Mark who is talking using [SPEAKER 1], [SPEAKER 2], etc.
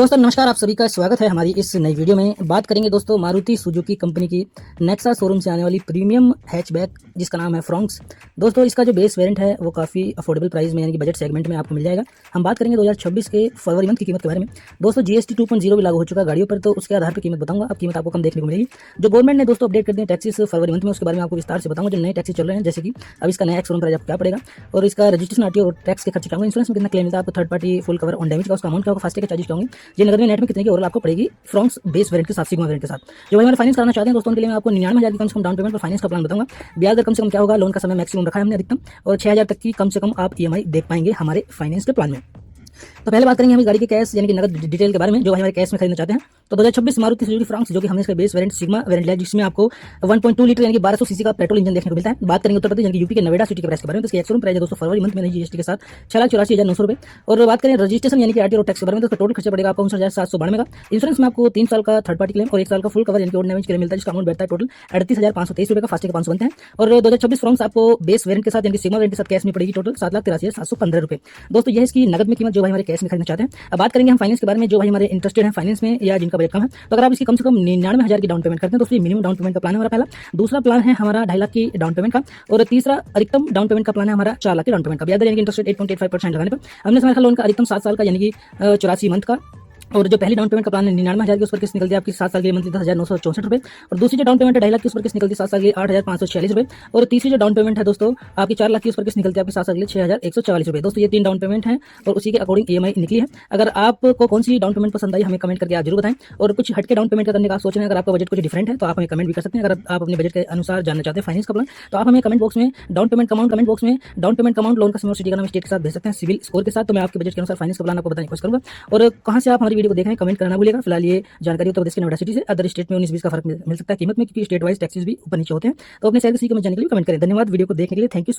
[SPEAKER 1] दोस्तों नमस्कार, आप सभी का स्वागत है हमारी इस नई वीडियो में। बात करेंगे दोस्तों मारुति सुजुकी कंपनी की नेक्सा शोरूम से आने वाली प्रीमियम हैचबैक जिसका नाम है फ्रॉन्क्स। दोस्तों इसका जो बेस वेरिएंट है वो काफ़ी अफोर्डेबल प्राइस में यानी कि बजट सेगमेंट में आपको मिल जाएगा। हम बात करेंगे 2026 के फरवरी मंथ की कीमत के बारे में। दोस्तों जीएसटी 2.0 भी लागू हो चुका है गाड़ियों पर, तो उसके आधार पर कीमत बताऊंगा। अब कीमत आपको कम देखने को मिलेगी। जो गवर्नमेंट ने दोस्तों अपडेट कर दिए टैक्सेस फरवरी मंथ में, उसके बारे में आपको विस्तार से बताऊंगा। जो नए टैक्सेस चल रहे हैं, जैसे कि अब इसका नया एक्स प्राइस आपको क्या पड़ेगा और इसका रजिस्ट्रेशन आरटीओ और टैक्स के खर्चे क्या होंगे, इंश्योरेंस में कितना क्लेम मिलता है आपको, third party full cover on damage का उसका अमाउंट क्या होगा, फास्टैग के चार्जेस क्या होंगे, ये नगद में नेट में कितने की ओवरऑल आपको पड़ेगी फ्रॉन्क्स बेस वेरिएंट के साथ, सिग्मा वेरिएंट के साथ। जो भाई हमारे फाइनेंस कराना चाहते हैं दोस्तों, उनके लिए मैं आपको 99,000 की कम से कम डाउन पेमेंट पर फाइनेंस का प्लान बताऊंगा। ब्याज दर कम से कम क्या होगा, लोन का समय मैक्सिमम रखा है हमने अधिकतम, और 6,000 तक की कम से कम आप ईएमआई देख पाएंगे हमारे फाइनेंस के प्लान में। तो पहले बात करेंगे हम इस गाड़ी के कैश यानी कि नगद डिटेल के बारे में, जो भाई हमारे कैश में खरीदना चाहते हैं। तो 2026 मारुति सुजुकी फ्रॉन्क्स, जो कि हमने इसका बेस वेरिएंट सिग्मा वेरिएंट लिया, जिसमें आपको 1.2 लीटर यानी कि 1200 सीसी का पेट्रोल इंजन देखने को मिलता है। बात करेंगे उत्तर प्रदेश यानी कि यूपी के नोएडा सिटी के प्राइस के बारे में। तो इसकी एक्स प्राइस है दोस्तों फरवरी मंथ में नहीं जीएसटी के साथ 6,84,900 रुपए। और बात करें रजिस्ट्रेशन यानी कि आरटीओ और टैक्स के बारे में, तो उसका टोटल खर्चा पड़ेगा आपको 59,792 का। इंश्योरेंस में आपको 3 साल का थर्ड पार्टी क्लेम और 1 साल का फुल कवर यानी कि ऑर्डिनरी के लिए मिलता है, जिसका अमाउंट बैठता है टोटल 38,523 रुपए का। फास्टैग के 500 बनते हैं। और 2026 फ्रॉन्क्स आपको बेस वेरिएंट के साथ यानी कि सिग्मा वेरिएंट के साथ कैश में पड़ेगी टोटल 7,83,715 रुपए। दोस्तों यह इसकी नगद में कीमत जो भाई हमारे कैश में खरीदना चाहते हैं। अब बात करेंगे हम फाइनेंस के बारे में, जो भाई हमारे इंटरेस्टेड हैं फाइनेंस में या जिनका बजट कम है, तो अगर आप इसकी कम से कम 99,000 की डाउन पेमेंट करते हैं तो उसकी मिनिमम डाउन पेमेंट का प्लान है हमारा पहला। दूसरा प्लान है हमारा 2.5 लाख की डाउन पेमेंट का, और तीसरा अधिकतम डाउन पेमेंट का प्लान है हमारा 4 लाख की डाउन पेमेंट का। ब्याज दर यानी कि इंटरेस्ट रेट 8.85% लगाने पर हमने समझा लोन का अधिकतम 7 साल का यानी कि 84 मंथ का। और जो पहली डाउन पेमेंट का प्लान है 99,000 की, उस पर किस्त निकलती है आपकी 7 साल के लिए मंथली 10,964 रुपए। और दूसरी जो डाउन पेमेंट है 2.5 लाख की, उस पर किस्त निकलती है 7 साल के लिए 8,546 रुपए। और तीसरी जो डाउन पेमेंट है दोस्तों आपकी 4 लाख की, उस पर किस्त निकलती है आपकी 7 साल के लिए 6,144 रुपए। दोस्तों ये 3 डाउन पेमेंट है और उसी के अकॉर्डिंग ईएमआई निकली है। अगर आपको कौन सी डाउन पेमेंट पसंद आई हमें कमेंट करके आप जरूर बताएं। और कुछ हटके डाउन पेमेंट करने का आप सोच रहे हैं, अगर आपका बजट कुछ डिफरेंट है तो आप हमें कमेंट भी कर सकते हैं। अगर आप अपने बजट के अनुसार जानना चाहते हैं फाइनेंस का प्लान, तो आप हमें कमेंट बॉक्स में डाउन पेमेंट अमाउंट लोन का समय सिटी का नाम स्टेट के साथ भेज सकते हैं सिविल स्कोर के साथ। तो मैं आपके बजट के अनुसार फाइनेंस का प्लान आपको बताने की कोशिश करूंगा। और कहां से आप हमारी वीडियो को देख रहे हैं कमेंट करना भूलिएगा। फिलहाल ये जानकारी उत्तर प्रदेश के नोएडा सिटी से, अदर स्टेट में 19-20 का फर्क मिल सकता है कीमत में, क्योंकि स्टेट वाइज टैक्सेस भी ऊपर नीचे होते हैं। तो अपने शहर की कीमत जानने के लिए कमेंट करें। धन्यवाद वीडियो को देखने के लिए, थैंक यू सो